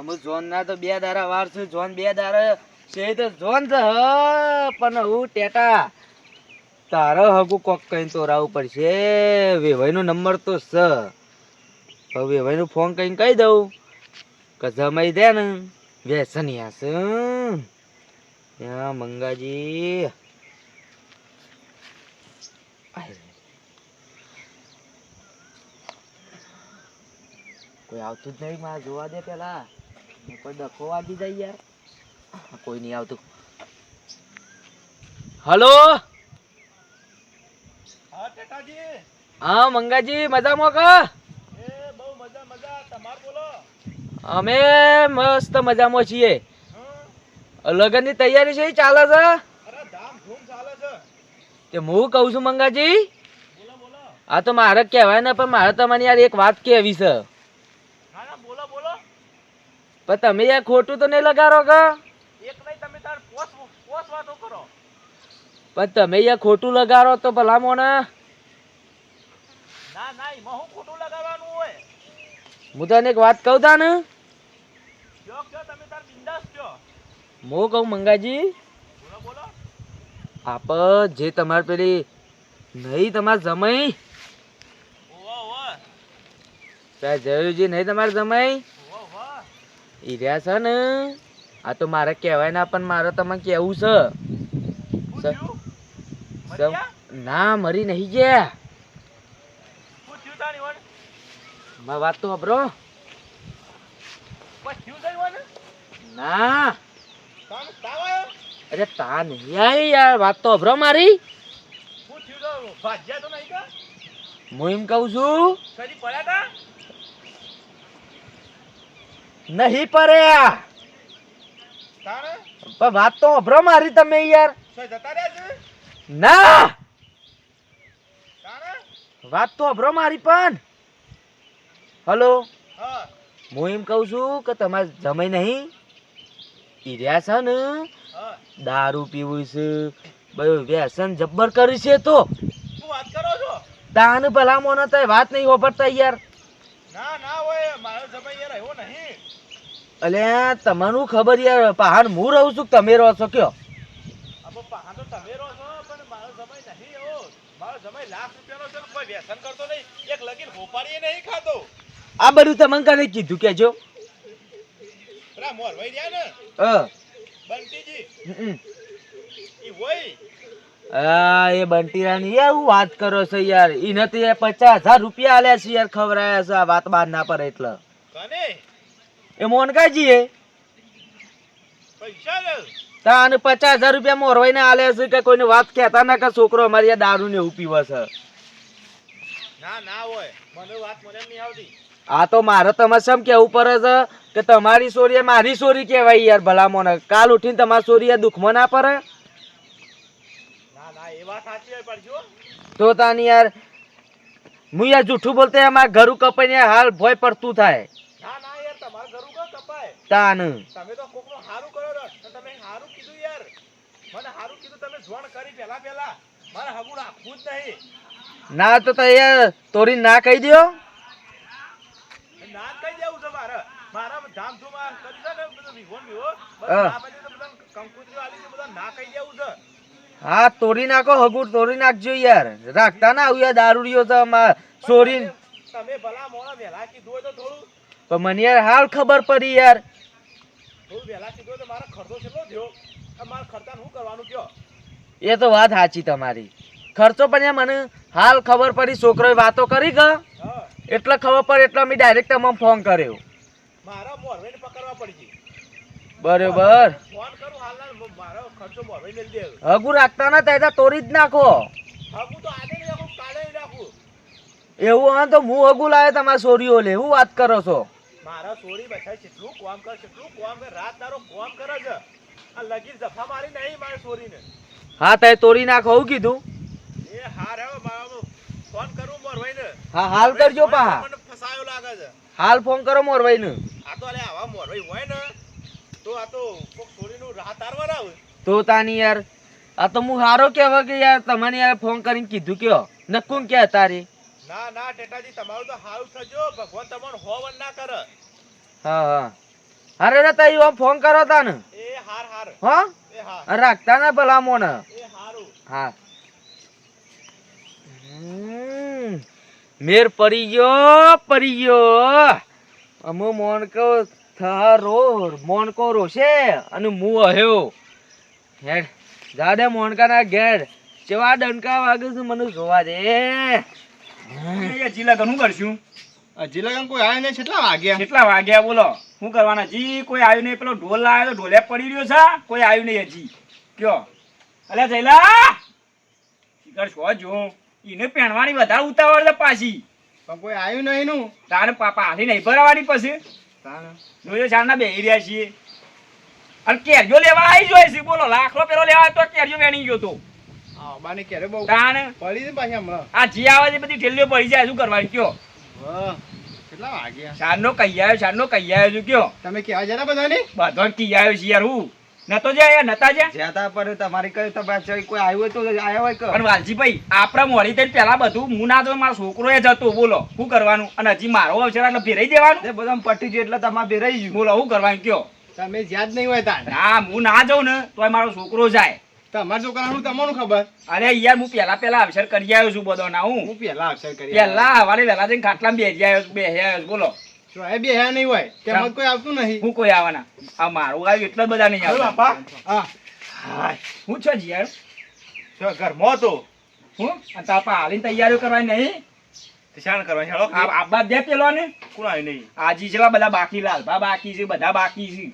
અમે જોન ના તો 2 દારા વાર છે. જોન 2 દારા છે તો જોન છે પણ હું ટેટા તારો હગુ કોક કઈ તો રાવું પડશે. વેવાઈ નો નંબર તો સ. હવે વેવાઈ નું ફોન કઈ કહી દઉં કે જમાઈ દે ને વ્યસનિયા છે. ત્યાં મંગાજી કોઈ આવતું જ નહીં. મારે જોવા દે પેલા કોઈ ડખો વાગી જાય યાર. કોઈ નહીં આવતું. હલો હા ટેટાજી. હા મંગાજી મજામાં કા? એ બહુ મજા મજા. તમાર બોલો. અમે મસ્ત મજામાં છીએ. હા લગન ની તૈયારી છે ચાલે છે. અરે ધામ ધૂમ ચાલે છે. તે હું કહું છું મંગાજી, બોલો બોલો. આ તો મારે કહેવાય ને પણ મારે તમને યાર એક વાત કહેવી છે. ના ના બોલો બોલો. પણ તમે યાર ખોટું તો નહીં લગાડો કે? એક નહીં તમે તાર પોસ પોસ વાતો કરો. પણ તમે યાર ખોટું લગાડો તો ભલા મોને. ના ના એમાં હું ખોટું લગાવવાનું હોય. હું તને એક વાત કહું તા ને. કયો કયો તમે તાર બિંદાસ કયો. હું કહું મંગાજી, બોલો બોલો. આપ જે તમારે પેલી નહીં તમારે જમાઈ ઓવા ઓવા ત્યાં જયુજી નહીં તમારે જમાઈ ઓવા ઓવા. ઈ રહ્યા છે ને. આ તો મારે કહેવાય ના પણ મારે તમને કહેવું છે. પૂછ્યું મરિયા ના મરી નહીં ગયા. પૂછ્યું તાણી વણ મારી વાત તો સાંભળો. પૂછ્યું જઈ વણ ના તાણ તાવ આવ્યો. અરે તા નહીં આવી યાર. વાત તો સાંભળો મારી. પૂછ્યું તો ભાજ્યા તો નહીં કા. હું એમ કહું છું કદી પડ્યા તા. નહીં પડ્યા. તાણે પણ વાત તો સાંભળો મારી તમે યાર. સોય જતા રહ્યા છે. ના તાણે વાત તો સાંભળો મારી પણ. હલો હા હું એમ કહું છું કે તમારે જમાઈ નહીં ઈ રહ્યા છે ને હા. દારૂ પીવું છે બધું વ્યસન જબ્બર કરી છે. તો શું વાત કરો છો. તાન ભલા મોને તો વાત નહીં વાપરતા યાર. ના ના હોય મારો સમય યાર એવો નહીં. અલ્યા તમારું ખબર યાર. પહાડ હું રહું છું કે તમે રહો છો કયો? અબો પહાણ તો તમે રહો છો પણ મારો સમય નહીં એવો. મારો સમય લાખ રૂપિયાનો છે. કોઈ વ્યસન કરતો નહીં. એક લગીન હોપારીએ નહીં ખાતો. આ બધું તમને કને કીધું કેજો? પેલા મોરવાઈ રહ્યા ને બંટીજી હમ. ઈ હોય. આ એ બંટીરાની યાર હું વાત કરો છો યાર. ઈ નથી 50,000 રૂપિયા આલ્યા છે યાર. ખવરાયા છે. આ વાત બાર ના પડે એટલે. કને એ મોનકાજી એ પૈસા લે. તાન 50,000 રૂપિયા મોરવાઈને આલ્યા છે કે કોઈને વાત કહેતા ના કે છોકરો અમારી આ દારૂ ને એવું પીવે છે. ના ના હોય મને વાત મને એમ નહીં આવતી. આ તો મારે તમારે સમ કેવું પડે છે કે તમારી સોરી એ મારી સોરી કહેવાય યાર. ભલા મોને કાલ ઉઠીને તમારી સોરી એ દુઃખમાં ના પડે. ના ના એ વાત સાચી હોય પણ જો તો તાની યાર હું યાર જૂઠું બોલતે અમારા ઘરું કપાઈને હાલ ભોય પડતું થાય. ના ના યાર તમારા ઘરું કો કપાય. તાન તમે તો કોકનું હારું કરો છો. તો તમે હારું કીધું યાર. મને હારું કીધું તમે જોણ કરી પહેલા પહેલા. મારે હગું રાખવું જ નહીં. ના તો યાર તોરી ના કહી દ્યો. ના જ કઈ દેવું છે મારે. મારા ધામધૂમ આ કરી છે ને બધું વિહોન વિહો હા. આ બાજુ તો બધા કંકુતરીઓ આલી છે બધા ના કહી દેવું છે. હા તોડી નાખો. હગુર તોડી નાખજો યાર. રાખતા ના આવું યાર. દારૂડિયો તો અમાર સોરી. તમે ભલા મોણા વહેલા કીધું હોય તો થોડું પણ મને યાર હાલ ખબર પડી યાર. થોડું વહેલા કીધું હોય તો મારો ખર્ચો કેટલો થયો. આ મારા ખર્ચાને શું કરવાનું કયો. એ તો વાત સાચી તમારી. ખર્ચો પણ યાર મને હાલ ખબર પડી. છોકરોએ વાતો કરી કે હા એટલે ખબર પડે એટલે મેં ડાયરેક્ટ તમને ફોન કર્યો. મારા મોરવાઈને પકડવા પડી ગઈ. બરોબર. ફોન કરું હાલના મારો ખર્ચો મોરવાઈ મેળ દે. હગુ રાખતા ના થાય તો તોડી જ નાખો. હગું તો આજે નહીં રાખું કાલે નહીં રાખું. એવું હા તો હું હગુ લાવે તમારા સોરીઓ લે. હું વાત કરો છો? મારા સોરી બેઠા કેટલું કામ કરે કેટલું કામ કરે રાત દારો કામ કરે છે. આ લગીર જફા મારી નહીં મારી સોરીને. હા તે તોડી નાખો એવું કીધું. એ હાર હવે મારો ફોન કરું મોરવાઈને. હા હાલ કરજો પા. મને ફસાયો લાગે છે. હાલ ફોન કરો મોરવાઈને. આ તો અલે આવા મોરવાઈ હોય ને તો આ તો કોક સોરીનું રાહ તારવા આવે. તો તાની યાર આ તો હું હારો કહેવા કે યાર તમને યાર ફોન કરીને કીધું કયો નકું કે તારી. ના ના ટેટાજી તમારું તો હારું થજો. ભગવાન તમને હોવન ના કરે. હા હા અરે રે તઈ ઓમ ફોન કરો તા ને એ હાર હાર હા એ હાર અરે રાખતા ને ભલા મોને એ હારું હા મેર પડી ગયો અમુ મોનકો થારો મોનકો રોશે અને મુ આવ્યો હેડ જાડે મોનકાના ઘેર ચેવા ડંકા વાગે છે મને જોવા દે જીલા ઘણું કરશું જિલ્લા કોઈ આયા નહીં કેટલા વાગ્યા કેટલા વાગ્યા બોલો શું કરવાના હજી કોઈ આવ્યું નહીં પેલો ઢોલ લાવ્યો તો ઢોલે પડી રહ્યો છે કોઈ આવ્યું નહીં હજી કયો અલ્યા જયલા શિખર છો જો એને પહેણવાની વધારે ઉતાવળ છે પાછી પણ કોઈ આવ્યું નહીં નું તારે પાપા હાથી નહીં ભરાવાની પછી જોયો ચારના બેહી રહ્યા છીએ અને કેરીઓ લેવા આવી જોઈએ છે બોલો લાખલો પેલો લેવા આવ્યો તો કેરીઓ વેણી ગયો તો બાની ક્યારે બહુ તાણ પડી છે પાછી હમણાં આ જી આવે છે બધી ઠેલીઓ પડી જાય શું કરવાની કયો વાહ કેટલા વાગ્યા ચારનો કહી આવ્યો છું કયો તમે કેવા જરા બધાની બધો કી આવ્યો છે યાર હું નતો જાય નતા જાય જ્યાતા પર તમારી કઈ તપાસ કોઈ આવ્યું હોય તો આયા હોય કે પણ વાલજીભાઈ આપણા મોડી થઈને પેલા બધું હું ના જો મારો છોકરો એ જતો બોલો શું કરવાનું અને હજી મારો અવસર એટલે ભેરાઈ દેવાનું એ બધા પટી ગયું એટલે તમારે બેરાઈ ગયું બોલો શું કરવાનું કયો તમે યાદ નહીં હોય તાર ના હું ના જાઉં ને તોય મારો છોકરો જાય તમારા છોકરાનું તમને ખબર અરે યાર હું પેલા અવસર કરી આવ્યો છું બધો ના હું હું પેલા અક્ષર કરી પેલા હવારે વહેલા જઈને ખાટલામાં બેસી આવ્યો છું બોલો એ બે હે નહીં હોય તેમાં કોઈ આવતું નહીં હું કોઈ આવવાના આ મારું આવ્યું એટલા બધા નહીં હલો આવતા બાપા હા હું છો જી યાર જો ઘરમાં તો હું અને તાપા હાલીને તૈયારીઓ કરવાની નહીં શાણ કરવાની હેડો આબા દે પેલો ને કોણ આવ્યું નહીં આજી જેટલા બધા બાકી લાલભા બાકી છે બધા બાકી છે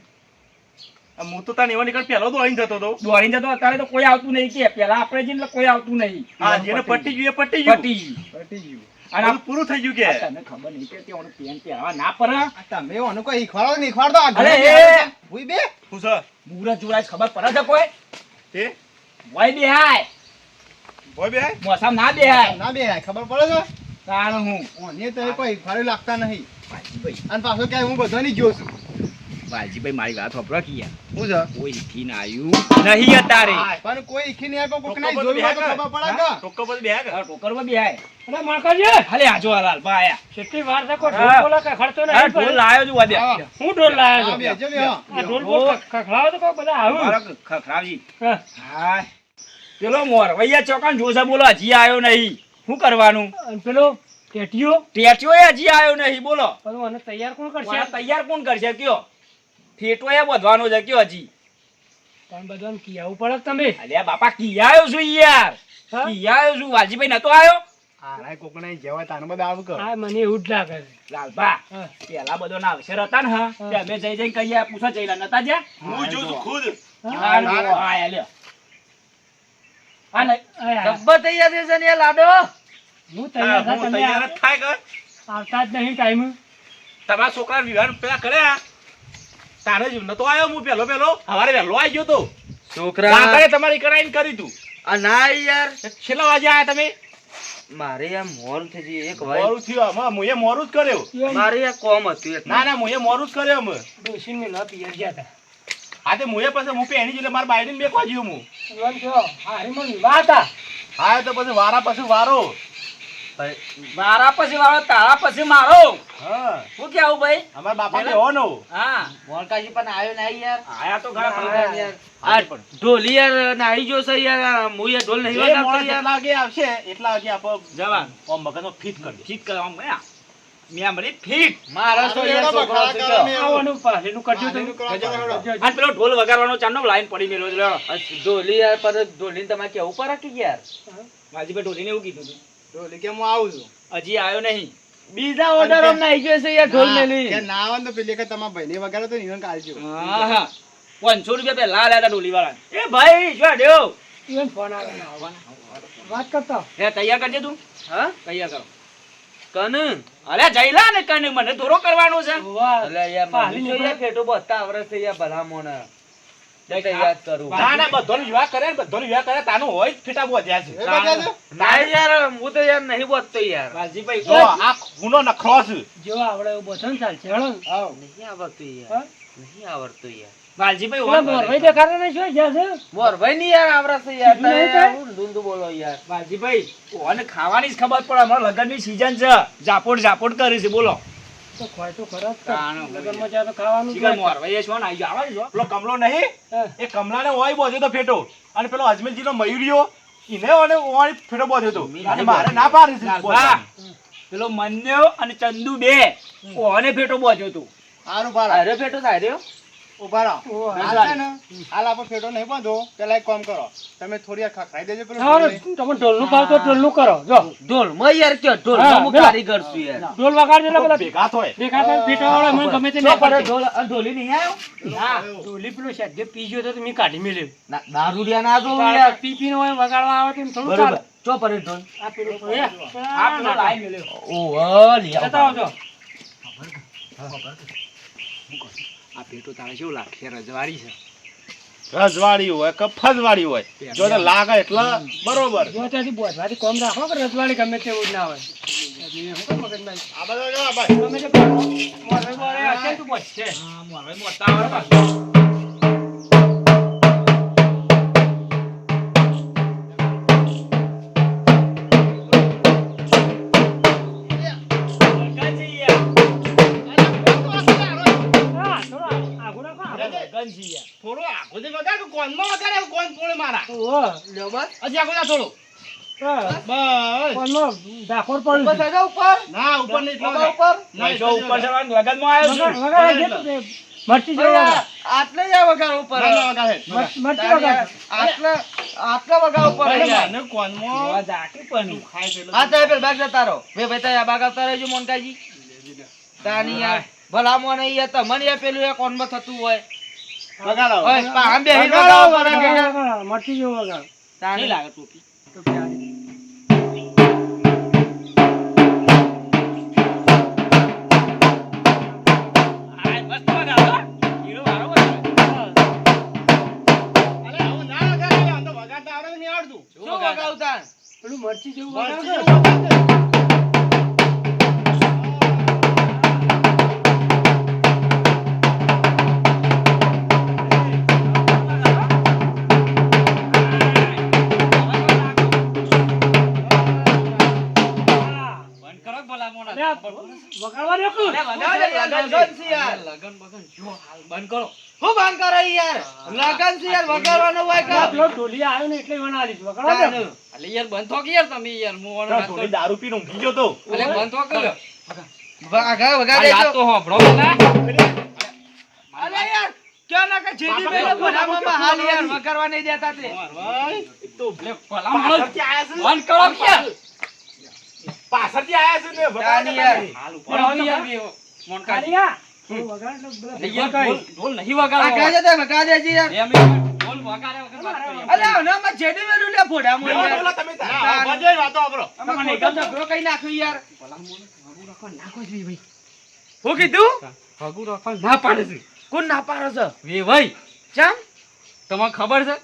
હું તો તાર એવા નીકળ પેલો તો અહીં જતો હતો દોડીને જતો અત્યારે તો કોઈ આવતું નહીં કે પેલા આપણે જઈને કોઈ આવતું નહીં હા જેને પટી ગયું એ પટી ગયું પટી ગયું. પટી ગયું અને અને પૂરું થઈ ગયું કે આ તને ખબર નહીં કે તેઓનું પેન પહેરવા ના પડે તમે ઓનું કોઈ શીખવાડો નહીં શીખવાડતો આ અરે ઘરે એ! બેહો છો. હુઈ બે હું સર મુરત જોડાય ખબર પડે છે કોઈ તે વય બેહાય ભોય બે મોસામ ના બેહાય ના બે ખબર પડે છે કારણ હું ઓને તો કોઈ શીખવાડે લાગતા નહીં વાલજીભાઈ અને પાછો ક્યાંય હું બધાની જોઉં છું વાલજીભાઈ મારી વાત સાંભળો કે યાર હું છે કોઈ શીખીને આવ્યું નહીં અત્યારે પણ કોઈ શીખી નહીં આવ્યો કોક નહીં ટોકો જોયું હોય તો બધું ખબર પડે કે ટોકો પર બેહા આ ટોકરમાં બેહાય અરે માણકાજી, હાલે આજો હાલ બા આયા કેટલી વાર છે કોઈ હા. ઢોલ બોલે કે ખર્ચો આ નહીં ઢોલ પડે. લાયો છું વાદ્યા હા. હું ઢોલ લાવ્યો હા, છું. બેહજો, બેહો. આ ઢોલ બોલ ખખડાવો તો કોઈ બધા આવું. મારો ખખરાવજી હા. હા પેલો મોરવૈયા ચોકાન જોશે બોલો હજી આવ્યો નહીં શું કરવાનું અને પેલો ટેટીઓ ટેચો હજી આવ્યો નહીં બોલો પેલું આને તૈયાર કોણ કરશે? વાળા તૈયાર કોણ કરશે કયો ફેટો એ વધવાનો છે કયો હજી પણ બધાને કીયાવું પડે કે તમે. અલ્યા બાપા કી આવ્યો છું યાર હા? કી આવ્યો છું વાલજીભાઈ નતો આવ્યો હારાય કોક નહીં જેવા તાને બધા આવું કરો હા, મને એવું જ લાગે છે. લાલભા હા. પેલા બધો ના અવસર હતા ને હા તે અમે જઈ જઈને કહીએ પૂછો જઈલા નતા જ્યાં હું જોઉં છું ખુદ હા લ્યો, હા લ્યો. હા નહીં આ જબ્બર તૈયાર થશે ને યાર લાડો હું તૈયાર થા, હું તમે તૈયાર જ થાય કર આવતા જ નહીં ટાઈમ. તમારા છોકરા વિવાહ પેલા કર્યા તારે જ નતો આવ્યો હું પેલો હવારે વહેલો આવી ગયો તો છોકરા રાત્રે તમારી કરાઈને કરી તું આ ના યાર છેલ્લા વાગે આયા તમે મારે યાર મોર થઈ ગઈ એક ભાઈ મોરું થયું આમાં મુએ મોરું જ કર્યો મારે યાર કોમ હતું એક ના મુએ મોરું જ કર્યો અમે ડોશીને મેં ન પિયર ગયા હતા. હા તે મુએ પછી હું પહેણી એટલે મારા બાયડીને બેકવા જ્યો હું જોવાનું કહો, હારી મને વિવાહ હતા. હા તો પછી વારા પછી વારો મારા પછી વાળો તારા પછી મારો હા શું કેવું ભાઈ અમારા બાપા બેહોનો હા મોરકાજી પણ આવ્યો નહીં યાર આયા તો ઘણા આ બધા યાર આ ઢોલી યાર નાઈ જોશે યાર હું યાર ઢોલ નહીં જે વગાડતો મોણસ યાર એટલા વાગે આવશે એટલા વાગે આપણે જવાન ઓમ મગજમાં ફિટ કરી દે ફીટ કરવા મળ્યા મેં મળી ફીટ મારા તો યાર છોકરો છે કે આવવાનું પાછળનું કરજો તમે. આ પેલો ઢોલ વગાડવાનો ચાંદો લાઈન પડી મેલો છે લ્યો. આ ઢોલી યાર પર ઢોલી તમારે કેવું પડે કે યાર માજીભાઈ ઢોલીને એવું કીધું હતું ઢોલી કે હું આવું છું હજી આવ્યો નહીં બીજા ઓર્ડર માં નાઈ ગયો છે યાર ઢોલ મેલી કે ના આવે ને તો પેલી કે તમારા ભાઈને વગાડો તો ઈવન કાલજો હા હા 500 રૂપિયા પેલા આલ્યા હતા ઢોલી વાળા એ ભાઈ શું દેવ ઈવન ફોન આવે ને વાત કરતા. એ તૈયાર કરજે તું હા તૈયાર કરો કન અરે જઈલા ને કને મને ધોરો કરવાનો છે વાહ. અલે યાર પાલી મને તો યાર ફેટો બતા આવરે છે યાર ભલા મોને એટલે યાદ કરું ના ના બધાનો વિવાહ કરે ને બધાનો વિવાહ કરે તાનું હોય જ ફીટા બોધ્યા છે એ બગાડજો. ના યાર હું તો યાર નહીં બોલતો યાર વાલજીભાઈ જો આ ખૂનો નખરો છે જેવો આવડે એવું બધું ને ચાલશે. હેળો. આવો. નહીં આવડતું યાર હા? નહીં આવડતું યાર વાલજીભાઈ પેલા ઓન મોરભાઈ દેખાતા નહીં, શું જ્યાં છે? મોરભાઈ ની યાર આવરે છે યાર કીધું નહીં તારે કાંઈ? હું ધૂંધું બોલો યાર વાલજીભાઈ ઓને ખાવાની જ ખબર પડે અમારા લગ્નની સીઝન છે ઝાપોટ ઝાપોટ કરી છે બોલો તો ખવાય તો ખરા જ તાણ કર. હોય. લગનમાં જાય તો ખાવાનું જ શિકાર હોય. મોરવાઈએ છો ને આઈ જાવ છો. પેલો કમલો નહીં હા. એ કમલાને ઓય બોધ્યો તો ફેટો અને પેલો અજમેરજીનો મયુરિયો એને ઓને ઓય ફેટો બોધ્યો તો અને મારે ના પાડી છે નાગભા, પેલો મન્યો અને ચંદુ બે ઓને ફેટો બોજ્યો તું. હારું પાડો અરે બેટો તાર્યો ઉભા રહો ઓહો. હાલ છે ને હાલ આપણે ફેટો નહીં બાંધો પેલા એક કામ કરો તમે થોડી આ ખાઈ દેજો પેલું હા, તમે ઢોલનું ભાવ તો ઢોલનું કરો જો ઢોલમાં યાર કયો હા, ઢોલમાં હું પેલા. કારીગર છું યાર ઢોલ વગાડજો એટલે પેલા ભેગા થોય ભેગા થાય પીઠાવાળા મને ગમે તે શું નહીં કરે કરે. ઢોલ અને ઢોલી નહીં આવ્યો ના ઢોલી પેલું છે જે પી ગયો તો મેં કાઢી મેલ્યો. ના, દારૂડિયા ના જો યાર પી પીને હોય વગાડવા આવે તો એમ થોડું બરોબર ચાલે. ચો પડે ઢોલ આ પેલું આ પેલો લાઈ મેલ્યો. ઓહો લી આવો. જતા આવજો. આ ફેટો તારે કેવું લાગે રજવાડી છે. રજવાડી હોય કે ફજવાડી હોય જો તો લાગે એટલે બરોબર જો ત્યાંથી બોધવાથી કોમ રાખો કે રજવાડી ગમે તેવું જ ના હોય. એટલે શું કહું મગજમાં? આ બધા જો આ ભાઈ ગમે તે બોલો. મોરવાઈ બોલે હશે તું બોધશે. હા મોરવાઈ મોટા આવે પાછું. હા, થોડો આગળ રાખો, આગળ. થોડું આખો જે વગાડ કોનમાં વગાડે કોન પોળે મારા ઓહો, લ્યો બસ. હજી આગળ જા થોડું હા, બસ કોનમાં ડાકોર પડ્યું ઉપર છે. થઈ જાઓ ઉપર ના ઉપર નહીં એટલો ઉપર ઉપર ના, જો ઉપર જવાનું લગનમાં આવ્યો છું. વગાડ, વગાડ, જે તું મરચી જેવું અરે વગાડ. આટલે જ આ વગાડ ઉપર ના વગાડે મરચી વગાડ. આટલા વગાડ ઉપર આવી જાય. મને કોનમાં જોવા જાટી પણ. ખાય છે હા તો પેલ બાગ જતા રહો બે ભાઈ તારે આ બાગ આવતા રહેજો મોનકાજી તાની યાર ભલા મોને યાર તમને યાર પેલું એક ઓનમાં થતું હોય વગાડો ઓય આમ બેહીને વગાડો પડે કે યાર. વગાડ, મરચી જેવું વગાડ. તાની લાગે ટોપી. તો પ્યારી. આ મસ્ત વગાડો. હીરો વાળો વગાડો. અરે આવું ના વગાડે આમ તો વગાડતા આવડે નહીં આવડતું શું વગાડતા પેલું મરચી જેવું મરચી વગાડ. જેવું વગાડે. બંધ કરો ભલા મોણા. અરે, વગાડવા દો કે? વગાડો યાર, લગન છે યાર. લગન બગન જો હાલ બંધ કરો. હું બાંધ કરે યાર લગન છે યાર વગાડવાનું હોય આ કા પેલો ઢોલી આવ્યો ને એટલે વણા લીધું. વગાડવા દો. તાનું. અલે યાર બંધ થો કે યાર તમે યાર હું ઓનો વાત થોડી કરું. દારૂ પીને ઊંઘી ગયો તો અલે બંધ થો કે. વગાડ આ વગાડે વાત તો હોભળો પેલા. અરે યાર ક્યાં ના કે જેડી બેલો ભલામાં હાલ યાર વગાડવા નહીં દેતા તે અલે ભલા મોણો બંધ કરો કે યાર. પાછળથી આયા છે ને તાની યાર. હાલ ઉપર આવો યાર બે મોણકાજી. ખાલી આ. થોડું વગાડ એટલે બધા અલે યાર ભેગા ઢોલ નહીં આ વગાડવો. કાજે તે વગાડે છે યાર બે મિનિટ ઢોલ વગાડે વગર વાત કરીએ. અલે ના માં જેડી બેલો લે ફોડા મો બોલો યાર તમે ના ઉભા જઈ વાતો આપરો તમને એકમ ઝઘડો કઈ નાખ્યું યાર નાખો જ ભાઈ. હું કીધું હગુ રાખવા ના પાડે છે. કોણ ના પાડો છે વે ભાઈ ચમ તમને ખબર છે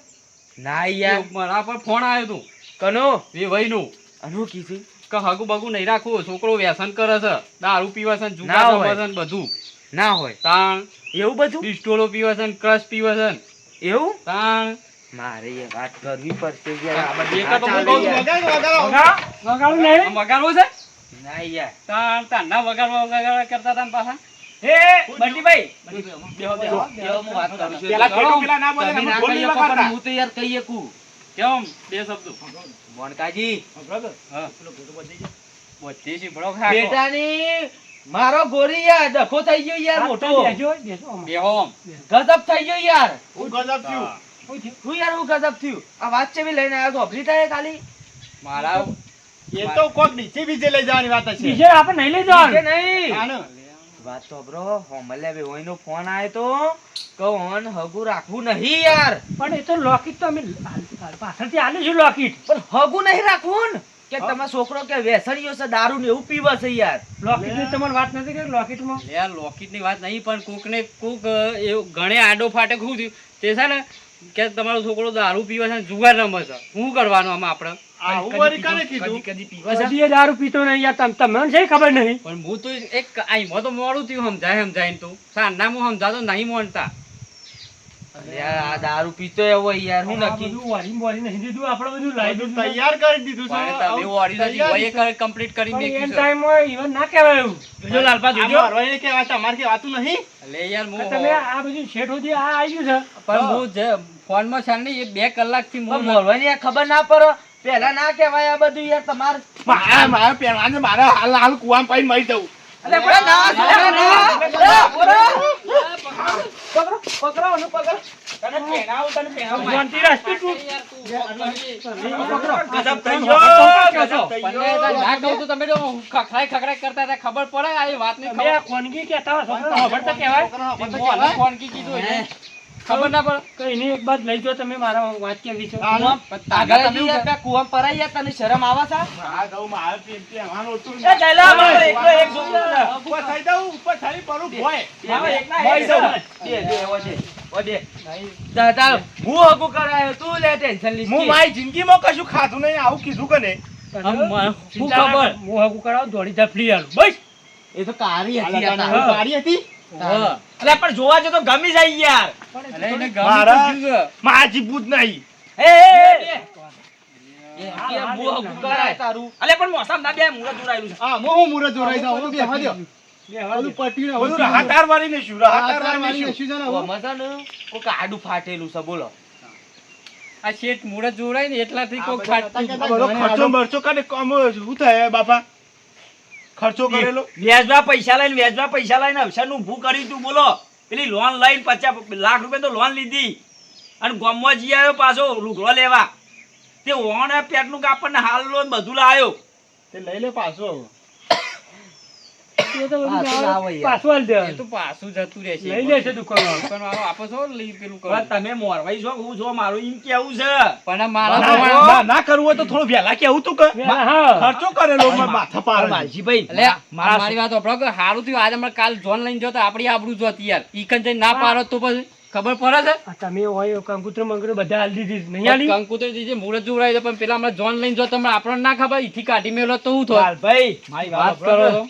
ના યાર મારા પર ફોન આવ્યો તું કનો વે ભાઈ નું અનુ કીધું કે હગુ બગુ નહીં રાખવું છોકરો વ્યસન કરે છે દારૂ પીવે છે ના જુગાર હોય. રમે છે ને બધું ના હોય તાણ એવું બધું પિસ્ટોલો પીવે છે ને ક્રશ પીવે છે ને એવું તાણ મારે એ વાત કરવી પડશે યાર આ બધી એક તો હું વાત કહું ચાલે છું, યાર. વગાડો વગાડું નહીં. આમ વગાડવો છે ના યાર તાણ તારના વગાડવા કરતા તાન પાછા હે બંટીભાઈ બેહો બેહો એવો હું વાત કરું છું પેલા પેટો પેલા ના બોલે તમે અમે ના ઢોલ કહી નહીં શકો પણ વગાડતા હું તો યાર કહીએ કુ કેમ બે શબ્દો મોનકાજી હા બધી શીપડો ખાકો બેટાની મારો ગોરી યાર ડખો થઈ ગયો યાર મોટો બેજો, બેજો આમાં. બેહો આમ. ગજબ થઈ ગયો યાર હું ગજબ થયું શું થયું? હું યાર હું ગજબ થયું આ વાત છે બી લઈને આવ્યો તો અભરી થાય ખાલી મારા એ તો કોક નીચે બીજે લઈ જવાની વાત છે બીજે આપણે નહીં લઈ કે જવાનું. નહીં આનું વાત તો બ્રો હોમલે બે ઓઈનો ફોન આવ્યો તો કહો ઓન હગુ રાખવું નહીં યાર પણ એ તો લોકેટ તો અમે પાછળથી આલીશું લોકેટ. પણ હગુ નહીં રાખવું ને કે તમારો છોકરો કે વેસણીઓ છે દારૂ ને એવું પીવે છે યાર લોકેટની તમારે વાત નથી કરી લોકેટમાં. યાર લોકિટની વાત નહીં પણ કોકને કોક એવું ગણે આડો ફાટે શું થયું તે છે ને કે તમારો છોકરો દારૂ પીવે છે ને જુગાર રમે છે શું કરવાનું આમાં આપણે આવું વળી કોને કીધું? કદી પીવે છે બધી એ દારૂ પીતો નહીં યાર તમને છે ખબર નહીં. પણ હું તો એક આઈમાં તો મોડું થયું સમજાય સમજાય તું સાંજના હું સમજાતો નહીં મોનતા યાર આ દારૂ પીતો એવો યાર હું આ નક્કી બધું વારી બોરી નહીં દીધું આપણે બધું લાવી દીધું તૈયાર કરી દીધું છે પણ એમ ટાઈમ હોય ઈવન ના કહેવાય એવું જોજો લાલપા આ જોજો મારવાડીને કહેવાય, તમારે કહેવાતું નહીં. તમે આ બધું શેઠ સુધી આ આવી ગયું છે પણ મોરવાની આ ખબર ના પડે પેલા ના કહેવાય આ બધું યાર તમારે મારે પહેરવાને મારે હાલ કુવામાં પડીને મરી જવું. અલે બડા ના પકડો ઓનું પકડ તને પહેરાવું તને પહેરાવું શાંતિ રાખ તું ગજબ થઈ ગયો તમે આ ખોનગી કહેતા હોય છોકરાને ખબર તો કહેવાય ખબર ના પડે કઈ નહીં એક બાદ લઈ જાઓ તમે મારા વાત કેવી છે કુવામાં પરાઈ યાર તને શરમ આવે છે આ જવું મારે પહેરવાનું હતું. એ જયલા મારો એકલો એક જોજો ને. ઉપર થઈ જાઉં, ઉપર થઈ પડું ભોય. મારો એકના ભાઈ એક જાઉં. જણ. ઓદે હું હગું કરાયો તું લે ટેન્શન લીધી હું મારી જિંદગીમાં કશું ખાધું નહીં, આવું કીધું કે નહીં. શું ખબર હું હગું કરાવું દોડી ધફલી આલું બસ એ તો કારી હતી આ યાર તારી વાડી હતી. અલે પણ જોવા જો તો ગમી જાય યાર. મારા જીભું જ નહીં. એ હું હગું કરાય તારું અલે પણ મોસમ ના બે મુરત જોડાયેલું છે. હા, હું મુરત જોડાઈ જાઉં. હવે બેહવા દ્યો. બધું પટ્યું ને બધું રાહતાર વાળીને શું? રાહતાર વાળીને શું છે ને હવે? મજા ને કોક આડું ફાટેલું છે બોલો આ શેઠ મુરત જોડાય ને એટલાથી આ બધો ખર્ચો બરચો કાઢે કામ શું થાય બાપા? ખર્ચો કરેલો વ્યાજમાં પૈસા લઈને અવસરનું ઊભું કર્યું તું બોલો. પેલી લોન લઈને 50 લાખ રૂપિયા તો લોન લીધી અને ગામમાં જઈ આવ્યો પાછો લુગડો લેવા. તે ઓણ પેટનું કાપડ હાલ લોન બધું લાવ્યો. તે લઈ લે પાછો. એ તો બધું પાછું ના આવે યાર. પાછું આલી દેવાનું. પાછું જતું રહેશે લઈ લેશે દુકાનવાળો. દુકાનવાળો આપો છો લઈ પેલું કરો હવે તમે મોરવાઈ છો હું છો મારું ઈમ કેવું છે. પણ મારા ના કરવું હોય તો થોડું વહેલા કેવું તું કે હા ખર્ચો કરેલો માથા પાર માલજીભાઈ એટલે મારી વાત સાંભળો કે સારું થયું આજે અમારે કાલ જોન લઈને જતો આપડી આબરૂ જોતી યાર ઈકન જઈને ના પાડો તો પછી ખબર પડે છે આ તમે હોય કંકુતરો મંકુતરો બધા આલી દીધી નહીં આલી કંકુતરી દીજે મુરત જોવરાય છે પણ પેલા હમણાં જોન લઈને જો તમને આપણને ના ખબર ઈથી કાઢી મેલો તો હું થાય ભાઈ મારી વાત કરો તો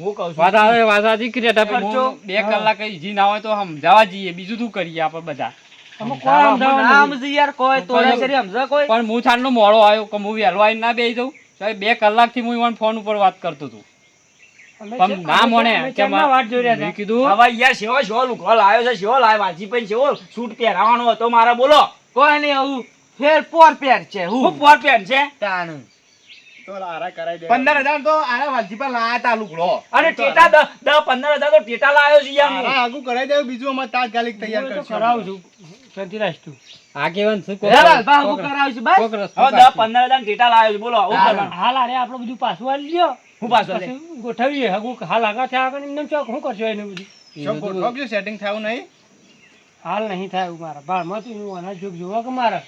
હું કહું છું વાત આવે વાત સાચી કે રેટા ખર્ચો. 2 કલાક જી ના હોય તો સમજાવવા જઈએ બીજું શું કરીએ આપણે બધા અમે કોઈ સમજાવવા નામ નથી. છે યાર કોઈ તોડે શરી સમજો કોઈ પણ હું થાનનો મોડો આવ્યો કે હું વહેલો આવીને ના બેસી જાઉં સાહેબ 2 કલાકથી હું ઈવન ફોન ઉપર વાત કરતો હતો અમે પણ ના મોને અમે કે ચારના વાટ જોઈ રહ્યા મેં હતા. કીધું હવે યાર સેવો સેવો લુગડો લાવ્યો છે સેવો લાવ્યો વાલજીભાઈ સેવો સૂટ પહેરાવાનો હતો મારા બોલો. કોઈ નહીં આવું ફેર પોર પેર છે હું હું પોર પેન્ટ છે તાણ તો આરા કરાઈ દે. 15,000 તો આના વાલજી પર લાયા તા લુગડો. અને ટેટા 10-15 હજાર તો ટેટા લાવ્યો છે યાર હું. આરા આગું કરાઈ દે, બીજું અમારે તાત્કાલિક તૈયાર હું તો કરશું. કરાવું છું શાંતિ રાખ તું. આગેવાન છે હે લાલભા હગું કરાવ્યું છે બસ કોક રસ્તો હવે 10-15 હજાર ટેટા લાવ્યો છે બોલો હું કરવાનું. હાલ આરે આપણે બધું પાછું આલી લ્યો હું પાછો લે. પછી ગોઠવીએ હગું હાલ આગળ થયા આગળ એમને ચોક શું કરશો એને બધું શું ગોઠવજો, સેટિંગ થયું નહીં? હાલ નહીં થાય એવું મારા બાળમાં તો એનું અનાજ જોગ જોવા કે મારા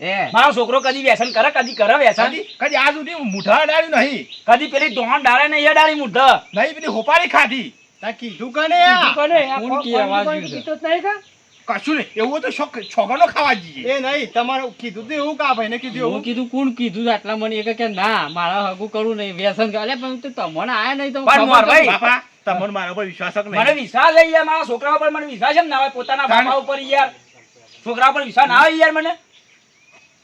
એ મારો છોકરો કદી વ્યસન કરે કદી કરે વ્યસન કદી આજ સુધી મુઠા અડાડ્યું નહીં. કદી પેલી દોણ ડાળે નહીં અડાડી મુઢ. નહીં પેલી હોપારી ખાધી. તા કીધું કે ને આ? કોને આ કોણ કી કોણ આવાજ કોણ છે? પીતો જ નહીં કા કશું નહીં. એવું તો છોકરનો ખાવા જઈએ. એ નહીં, તમારું કીધું તો એવું કા ભાઈને કીધું હું એવું? કીધું કોણ કીધું આટલા મને એક કે ના મારા હગું કરવું નહીં વ્યસન કરે પણ તો તમને આયા નહીં તો પણ ખબર મોર ભાઈ, તો- બાપા તમને મારા ઉપર વિશ્વાસ જ મને નહીં. વિશ્વાસ છે યાર મારા છોકરા ઉપર મને વિશ્વાસ છે ને ના હોય પોતાના બાપા ઉપર યાર છોકરા ઉપર વિશ્વાસ ના હોય યાર મને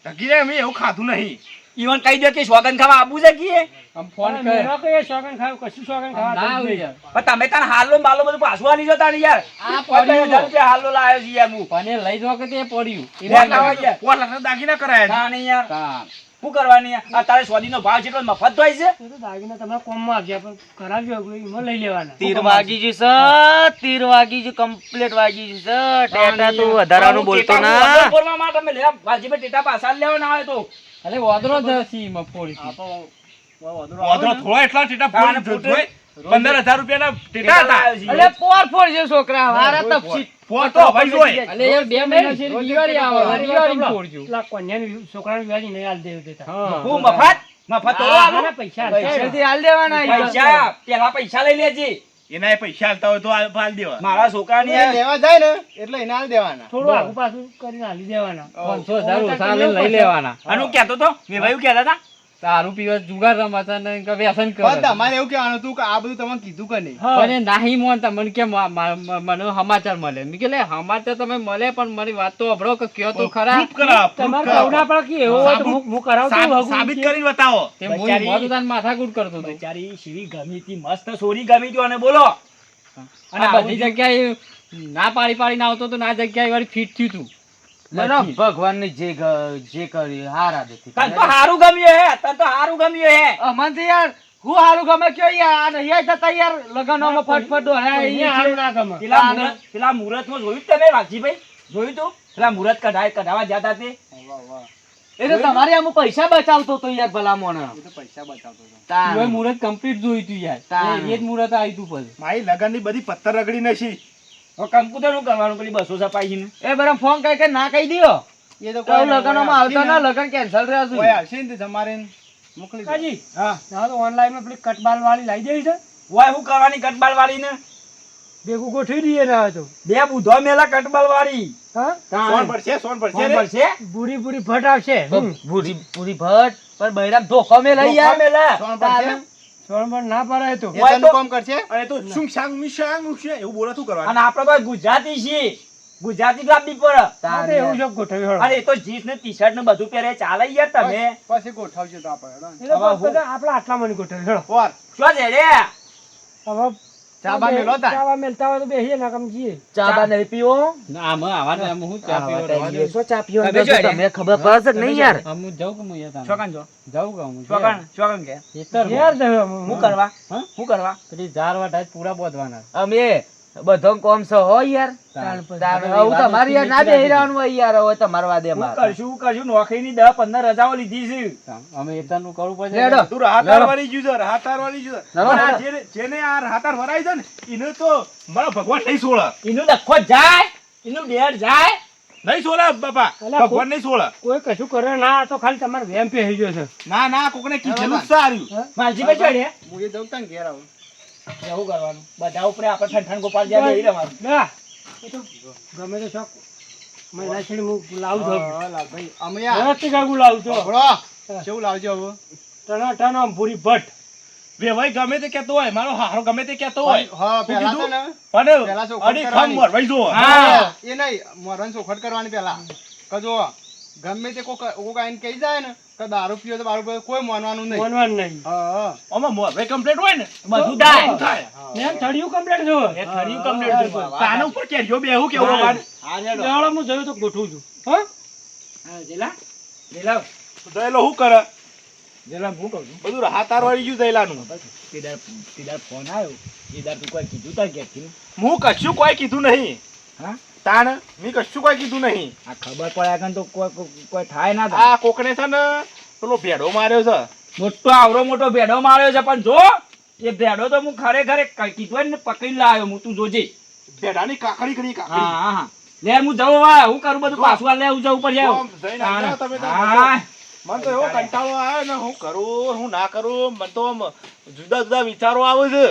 હકીકત મેં એવું ખાધું નહીં. ઈવન કહી દે કે સોગન ખાવા આપવું છે કે આમ ફોન કરે મેરા કોઈ શોખન ખાવ કશું શોખન ના ખાવા આવી યાર પણ તમે તાર હાલો બાલો બધું પાછું આલી જતા ને યાર આ 15,000 પડ્યું રૂપિયા હાલો લાવ્યો છે યાર હું પણ એ લઈ જવા કે તે પડ્યું એ લે ના હોય યાર 5 લાખના દાગીના કરાયા છે. ના નહીં યાર તાન. શું કરવાની યાર? આ તારે સ્વાદીનો ભાવ છે એટલો મફત થાય છે એ તો દાગીના તમારા કોમમાં આવ્યા પણ કરાવજો હગું એમાં લઈ લેવાના તીર વાગી ગયું છે તીર વાગી ગયું કમ્પ્લીટ વાગી ગયું છે ટેટા તું વધારાનું બોલતો ટેટા ના વગર બોલવા માટે તમે લેવા વાલજીભાઈ ટેટા પાછા લેવા ના આવે તો અલે વાદરો જ હસી મફોડી વાંદરો થોડો એટલા ટેટા તાને ફોડી ફૂટે. જોઈ. 15,000 રૂપિયાના ટેટા હતા. અલે પોર પોર છે છોકરા વારા તપસી પોર તો ભાઈ જોઈ. અલે યાર 2 મહિના છે દિવાળી આવે દિવાળી ફોડજો પેલા કન્યાનું છોકરાનું વ્યાજ નહીં આલ દેવું દેતા હું મફત મફત તો આલું. આના પૈસા હાલશે. પૈસાથી હાલ દેવાના ઈ તો. પૈસા પેલા પૈસા લઈ લેજે એના એ પૈસા આલતા હોય તો આલ દેવા. મારા છોકરાની એ લેવા જાય ને એટલે એને હાલ દેવાના. થોડું આગુ પાછું કરીને હાલી દેવાના 500,000 ઓછા લઈ લેવાના આનું કહેતો તો વેવાયું કહેતા હતા દારૂ પીવા જુગાર રમતા ને કે વ્યસન કરે પણ તમારે એવું કહેવાનું હતું કે આ બધું તમે કીધું કે નહીં? પણ એ નહીં મોનતા મને કે મને સમાચાર મળે મેં કે લે સમાચાર તમે મળે પણ મારી વાત તો અભળો કે કયો તો ખરા Proof કરાવો, proof તમારે કરાવો. કરુણા પણ કે એવું હોય તો હું કરાવતો હોઉં. સાબિત કરીને બતાવો. તે બચારી- મોતું માથાકૂટ કરતો હતો બચારી શીવી ગમી હતી, મસ્ત સોરી ગમી હતી અને બોલો અને બધી જગ્યાએ ના પાડી પાડીને આવતો તો ના જગ્યાએ વળી ફિટ થયું તું ના ભગવાનની જે કર્યું હારા દેખી તને તો હારું ગમ્યું હે, તને તો હારું ગમ્યું હે. અમન યાર હું હારું ગમે કયો યાર આ નહીં થતા યાર લગનોમાં ફટફટ દોરાય અહીંયા હારું ના ગમે. પેલા મુહૂર્તમાં જોયું તમે વાઘજીભાઈ? જોયું તું? પેલા મુહૂર્ત કઢાવા જતા તે એટલે તમારે આમ પૈસા બચાવતો તો યાર ભલા મોણ તું મુહૂર્ત કમ્પ્લીટ જોયું તું યાર તાન. એ જ મુહૂર્ત આવ્યું તું પછી મારી લગનની બધી પથ્થર રગડી નશી. હવે કમ્પ્યુટર નું કરવાનું પેલી બસો છપાઈ ને એ બરા ફોન કઈ કે ના કહી દિયો એ તો કઈ લગનોમાં આવતા ના લગન કેન્સલ રહ્યા કોઈ છે આવશે ને તે તમારે મોકલી દો. કાજી, હા ના તો ઓનલાઈનમાં પેલી કટબાલ વાળી લાવી દેવી છે, વાય હું કરવાની કટબાલ વાળી ને ભેગું ગોઠવી દઈએ ને હવે તો. બે બુધો મેલા કટબાલ વાળી હા, સોન પડશે, સોન પડશે કોણ રે. પડશે? બુરી બુરી ભટ આવશે. પૂરી પૂરી ભટ પણ બૈરામ ધોખો મે લઈ યાર મેલા સોન પડશે? સોણ પણ ના પડાય તો. એ તને કામ કરશે? અને તું શું શાંગ મિશાંગ ઉશે એવું બોલે શું કરવાનું? અને આપડે કોઈ ગુજરાતી છીએ, ગુજરાતી લાવવી પડે. હા, તો એવું છે ગોઠવી હળો. અરે એ તો જીન્સ ને ટી શર્ટ ને બધું પહેરે ચાલે યાર તમે. પછી ગોઠવજો તો આપણે એ તો બસ બધા આપણા આટલામાં ની ગોઠવી હળો. વાર શું છે રે? હવે ચા બા મેલો તાર. ચા બા મેલતા હોય તો બેસીએ ના કમ જઈએ. ચા બા નહીં પીવો ના આમાં આવા ને આમાં હું ચા પીવા રહેવા દઉં. શું ચા પીવો તમે જો તમને ખબર પડે છે કે નહીં યાર આમ હું જાઉં કે હું યાર શોકાન જો. જાઉં કે હું શોકાન કે. ખેતરમાં. ઘેર જઈએ અમે. હું કરવા? હા? હું કરવા? પેલી ઝાર વાટા પૂરા બોધવાના અમે બધો કોમ છે હો યાર તાણ પછી. આવું તમારે યાર ના બેહી રહેવાનું હોય યાર હવે તમારા વાદે હું માં કરશું નોકરીની 10-15 રજાઓ લીધી છે. અમે એતાનું કરવું પડશે લેડો. તું રાહતાર વાળી જ્યું છે, રાહતાર વાળી જ્યું છે. નરો, પણ આ નરો. જેને આ રાહતાર વરાય છે ને એને તો મારો ભગવાન નહીં સોળે. એનું દખો જાય, એનું બેડ જાય. નહીં સોળે બાપા, અલા, ભગવાન નહીં સોળે. કોઈ કશું કરે ના, આ તો ખાલી તમારે વેમ પહેરી ગયો છે. ના ના કોકને કીધેલું જ સારું. માલજીભાઈ ચડ્યા. હું એ જઉં તને ઘેર આવું. એવું કરવાનું બધા ઉપર આપણે ઠંડ ગોપાલ જ્યાં બેહી રહેવાનું. ના, એ તો ગમે તે શોખ મહિના છેડી હું લાવું છું. હા, લાલભાઈ. અમે આ વ્યવસ્થિત આગું લાવું છું. સાંભળો. કેવું લાવજો હવે? ટનાટન આમ ભૂરી ભટ્ટ. વેવાઈ ગમે તે કહેતો હોય, મારો હારો ગમે તે કહેતો હોય, હા, શું પહેલા કીધું? તો ને પણ પહેલા ચોખવટ અડીખમ કરવાની. મરવાઈ જુઓ. હા. એ નહીં, મોરવાની ચોખવટ કરવાની પહેલા. કે જો ગમે તે કોક આઈને કહી જાય ને કે દારૂ પીવો તો દારૂ પીવો, કોઈ માનવાનું નહીં. માનવાનું નહીં. હા, આમાં મરવાઈ complete હોય ને બધું થાય. બધું થાય. મેં થળિયું complete જો. એ થળિયું complete છે. તાના ઉપર કેરીઓ બેહું કેવું હા. અમારે. હા, રેડો. લેવડો હું જોયું તો ગોઠવું છું. હા? હા, જેલા જેલા દયેલો શું કરે? જેલા હું કહું છું. બધું રાહતાર વાળી જ્યું દયેલાનું. સીધા ફોન આવ્યો સીધા તું કોઈ કીધું તા ઘેરથી? હું કશું કોઈ કીધું નહીં. હા? તાણ મેં કશું કોઈ કીધું નહીં. આ ખબર પડ્યા કન તો કોઈ થાય ના થાય. આ કોકને છે ને પેલો ભેડો માર્યો છે. મોટો આવરો મોટો ભેડો માર્યો છે પણ જો એ ભેડો તો હું ખરેખર કીધું હોય ને પકડી લાવ્યો હું, તું જોજે. ભેડાની કાકડી કરી હા કાકડી. હા હા લે હું જવું હવે હું કરું બધું પાછું આ લે હું જવું પડશે આમ જઈને આવી જાઓ તમે તો. હા મને તો એવો કંટાળો આવે ને હું કરું હું ના કરું, મને તો આમ જુદા જુદા વિચારો આવે છે.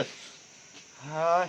હા